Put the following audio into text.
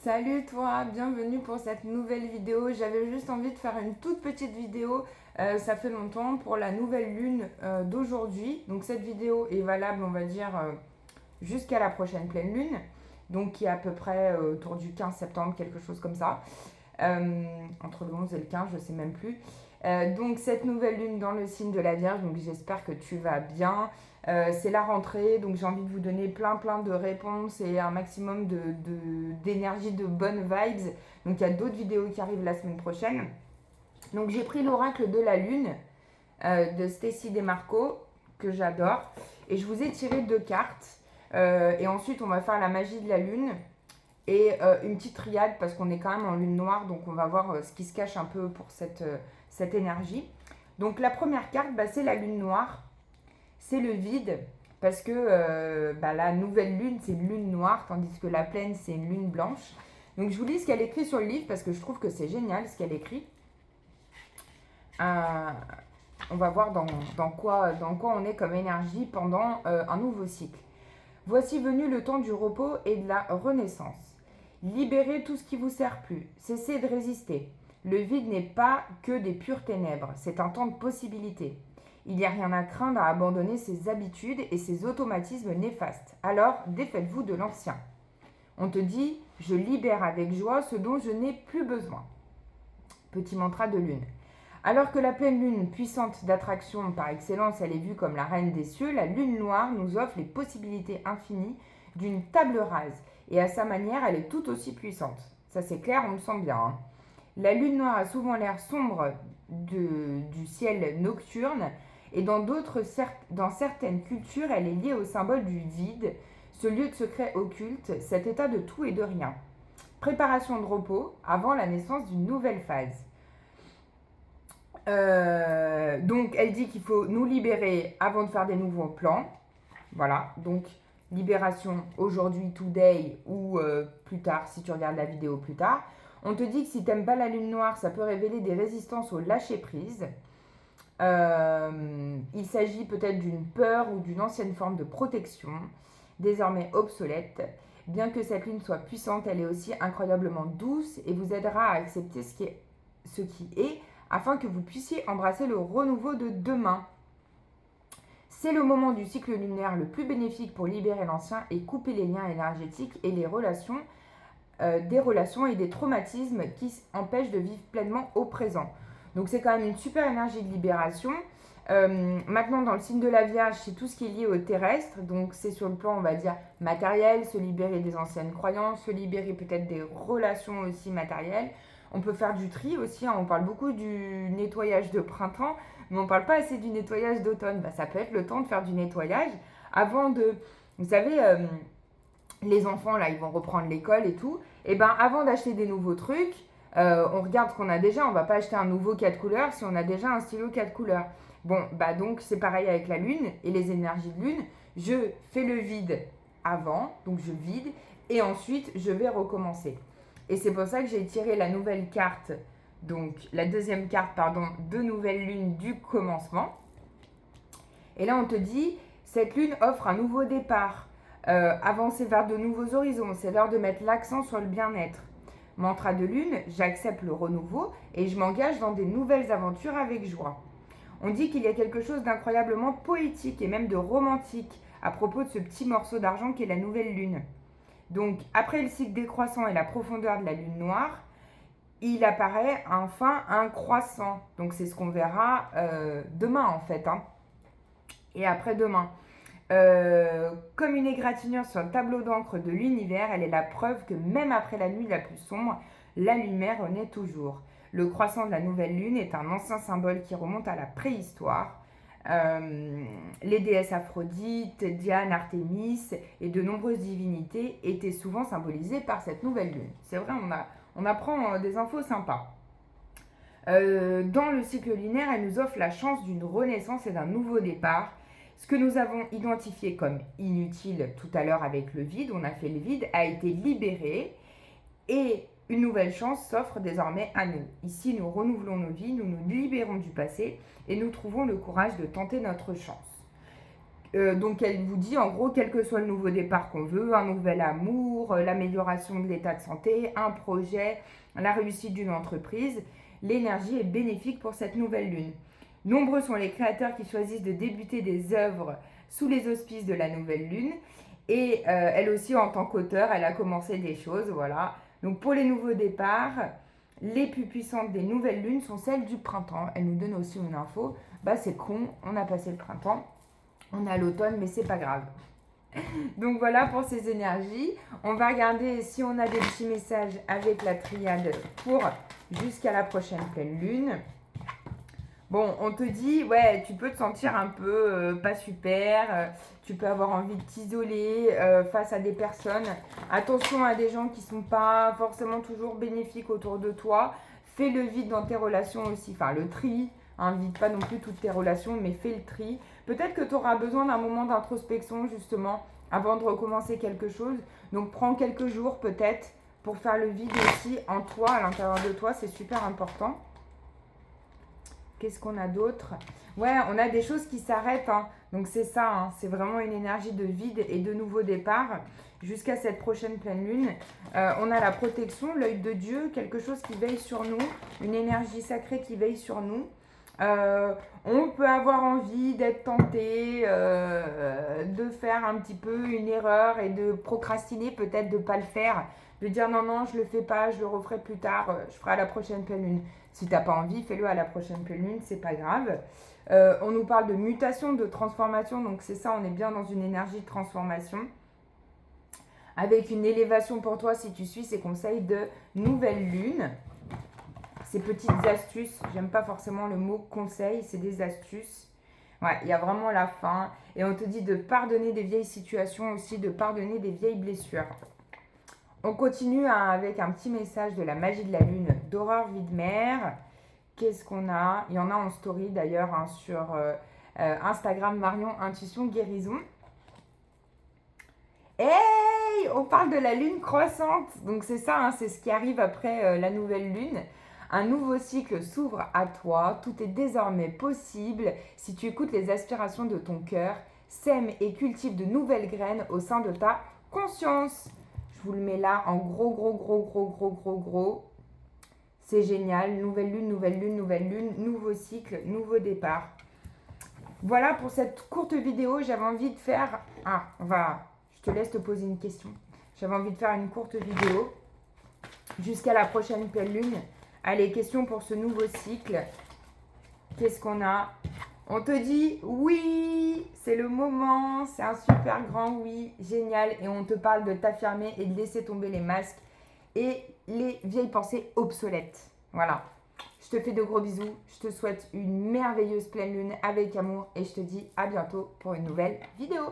Salut toi, bienvenue pour cette nouvelle vidéo. J'avais juste envie de faire une toute petite vidéo, ça fait longtemps, pour la nouvelle lune d'aujourd'hui. Donc cette vidéo est valable, on va dire, jusqu'à la prochaine pleine lune, donc qui est à peu près autour du 15 septembre, quelque chose comme ça. Entre le 11 et le 15, je sais même plus. Donc cette nouvelle lune dans le signe de la Vierge, donc j'espère que tu vas bien. C'est la rentrée, donc j'ai envie de vous donner plein de réponses et un maximum d'énergie, de bonnes vibes. Donc il y a d'autres vidéos qui arrivent la semaine prochaine. Donc j'ai pris l'oracle de la lune de Stacy Demarco, que j'adore. Et je vous ai tiré deux cartes. Et ensuite on va faire la magie de la lune et une petite triade parce qu'on est quand même en lune noire, donc on va voir ce qui se cache un peu pour cette énergie. Donc la première carte, c'est la lune noire, c'est le vide, parce que la nouvelle lune, c'est une lune noire, tandis que la pleine, c'est une lune blanche. Donc je vous lis ce qu'elle écrit sur le livre, parce que je trouve que c'est génial ce qu'elle écrit. On va voir dans quoi on est comme énergie pendant un nouveau cycle. Voici venu le temps du repos et de la renaissance. Libérez tout ce qui vous sert plus. Cessez de résister. Le vide n'est pas que des pures ténèbres, c'est un temps de possibilités. Il n'y a rien à craindre à abandonner ses habitudes et ses automatismes néfastes. Alors, défaites-vous de l'ancien. On te dit, je libère avec joie ce dont je n'ai plus besoin. Petit mantra de lune. Alors que la pleine lune, puissante d'attraction par excellence, elle est vue comme la reine des cieux, la lune noire nous offre les possibilités infinies d'une table rase. Et à sa manière, elle est tout aussi puissante. Ça c'est clair, on le sent bien. Hein. La lune noire a souvent l'air sombre du ciel nocturne, et dans certaines cultures, elle est liée au symbole du vide, ce lieu de secret occulte, cet état de tout et de rien. Préparation de repos avant la naissance d'une nouvelle phase. Donc elle dit qu'il faut nous libérer avant de faire des nouveaux plans. Voilà, donc libération aujourd'hui, today, ou plus tard si tu regardes la vidéo plus tard. On te dit que si t'aimes pas la lune noire, ça peut révéler des résistances au lâcher prise. Il s'agit peut-être d'une peur ou d'une ancienne forme de protection, désormais obsolète. Bien que cette lune soit puissante, elle est aussi incroyablement douce et vous aidera à accepter ce qui est afin que vous puissiez embrasser le renouveau de demain. C'est le moment du cycle lunaire le plus bénéfique pour libérer l'ancien et couper les liens énergétiques et les relations, des relations et des traumatismes qui empêchent de vivre pleinement au présent. Donc c'est quand même une super énergie de libération. Maintenant, dans le signe de la Vierge, c'est tout ce qui est lié au terrestre. Donc c'est sur le plan, on va dire, matériel, se libérer des anciennes croyances, se libérer peut-être des relations aussi matérielles. On peut faire du tri aussi, hein. On parle beaucoup du nettoyage de printemps, mais on ne parle pas assez du nettoyage d'automne. Ça peut être le temps de faire du nettoyage avant de... Vous savez, les enfants, là, ils vont reprendre l'école et tout. Et avant d'acheter des nouveaux trucs, on regarde ce qu'on a déjà. On ne va pas acheter un nouveau 4 couleurs si on a déjà un stylo 4 couleurs. Bon, donc c'est pareil avec la lune et les énergies de lune. Je fais le vide avant, donc je vide, et ensuite je vais recommencer. Et c'est pour ça que j'ai tiré la nouvelle carte, donc la deuxième carte, pardon, de nouvelle lune du commencement. Et là, on te dit, cette lune offre un nouveau départ, avancer vers de nouveaux horizons. C'est l'heure de mettre l'accent sur le bien-être. Mantra de lune, j'accepte le renouveau et je m'engage dans des nouvelles aventures avec joie. On dit qu'il y a quelque chose d'incroyablement poétique et même de romantique à propos de ce petit morceau d'argent qu'est la nouvelle lune. Donc, après le cycle décroissant et la profondeur de la lune noire, il apparaît enfin un croissant. Donc, c'est ce qu'on verra demain, en fait. Hein. Et après-demain. Comme une égratignure sur un tableau d'encre de l'univers, elle est la preuve que même après la nuit la plus sombre, la lumière renaît toujours. Le croissant de la nouvelle lune est un ancien symbole qui remonte à la préhistoire. Les déesses Aphrodite, Diane, Artémis et de nombreuses divinités étaient souvent symbolisées par cette nouvelle lune. C'est vrai, on apprend des infos sympas. Dans le cycle lunaire, elle nous offre la chance d'une renaissance et d'un nouveau départ. Ce que nous avons identifié comme inutile tout à l'heure avec le vide, on a fait le vide, a été libéré et une nouvelle chance s'offre désormais à nous. Ici, nous renouvelons nos vies, nous nous libérons du passé et nous trouvons le courage de tenter notre chance. Donc elle vous dit en gros, quel que soit le nouveau départ qu'on veut, un nouvel amour, l'amélioration de l'état de santé, un projet, la réussite d'une entreprise, l'énergie est bénéfique pour cette nouvelle lune. Nombreux sont les créateurs qui choisissent de débuter des œuvres sous les auspices de la nouvelle lune. Et elle aussi, en tant qu'auteur, elle a commencé des choses, voilà. Donc pour les nouveaux départs, les plus puissantes des nouvelles lunes sont celles du printemps. Elle nous donne aussi une info. Bah c'est con, on a passé le printemps, on a l'automne, mais c'est pas grave. Donc voilà pour ces énergies. On va regarder si on a des petits messages avec la triade pour jusqu'à la prochaine pleine lune. Bon, on te dit, ouais, tu peux te sentir un peu pas super, tu peux avoir envie de t'isoler face à des personnes. Attention à des gens qui sont pas forcément toujours bénéfiques autour de toi. Fais le vide dans tes relations aussi, enfin le tri. Invite pas non plus toutes tes relations, mais fais le tri. Peut-être que tu auras besoin d'un moment d'introspection justement avant de recommencer quelque chose. Donc prends quelques jours peut-être pour faire le vide aussi en toi, à l'intérieur de toi, c'est super important. Qu'est-ce qu'on a d'autre? Ouais, on a des choses qui s'arrêtent. Hein. Donc c'est ça, hein. C'est vraiment une énergie de vide et de nouveau départ jusqu'à cette prochaine pleine lune. On a la protection, l'œil de Dieu, quelque chose qui veille sur nous, une énergie sacrée qui veille sur nous. On peut avoir envie d'être tenté, de faire un petit peu une erreur et de procrastiner, peut-être de ne pas le faire, de dire non, non, je ne le fais pas, je le referai plus tard, je ferai à la prochaine pleine lune. Si tu n'as pas envie, fais-le à la prochaine pleine lune, c'est pas grave. On nous parle de mutation, de transformation, donc c'est ça, on est bien dans une énergie de transformation. Avec une élévation pour toi si tu suis ces conseils de nouvelle lune. Ces petites astuces, j'aime pas forcément le mot conseil, c'est des astuces. Ouais, il y a vraiment la fin. Et on te dit de pardonner des vieilles situations aussi, de pardonner des vieilles blessures. On continue avec un petit message de la magie de la lune d'Aurore Widmer. Qu'est-ce qu'on a? Il y en a en story d'ailleurs hein, sur Instagram Marion Intuition Guérison. Hey, on parle de la lune croissante. Donc c'est ça, hein, c'est ce qui arrive après la nouvelle lune. Un nouveau cycle s'ouvre à toi. Tout est désormais possible si tu écoutes les aspirations de ton cœur. Sème et cultive de nouvelles graines au sein de ta conscience. Je vous le mets là en gros. C'est génial. Nouvelle lune, nouveau cycle, nouveau départ. Voilà pour cette courte vidéo. J'avais envie de faire... je te laisse te poser une question. J'avais envie de faire une courte vidéo jusqu'à la prochaine pleine lune. Allez, question pour ce nouveau cycle. Qu'est-ce qu'on a? On te dit oui, c'est le moment, c'est un super grand oui, génial. Et on te parle de t'affirmer et de laisser tomber les masques et les vieilles pensées obsolètes. Voilà. Je te fais de gros bisous. Je te souhaite une merveilleuse pleine lune avec amour et je te dis à bientôt pour une nouvelle vidéo.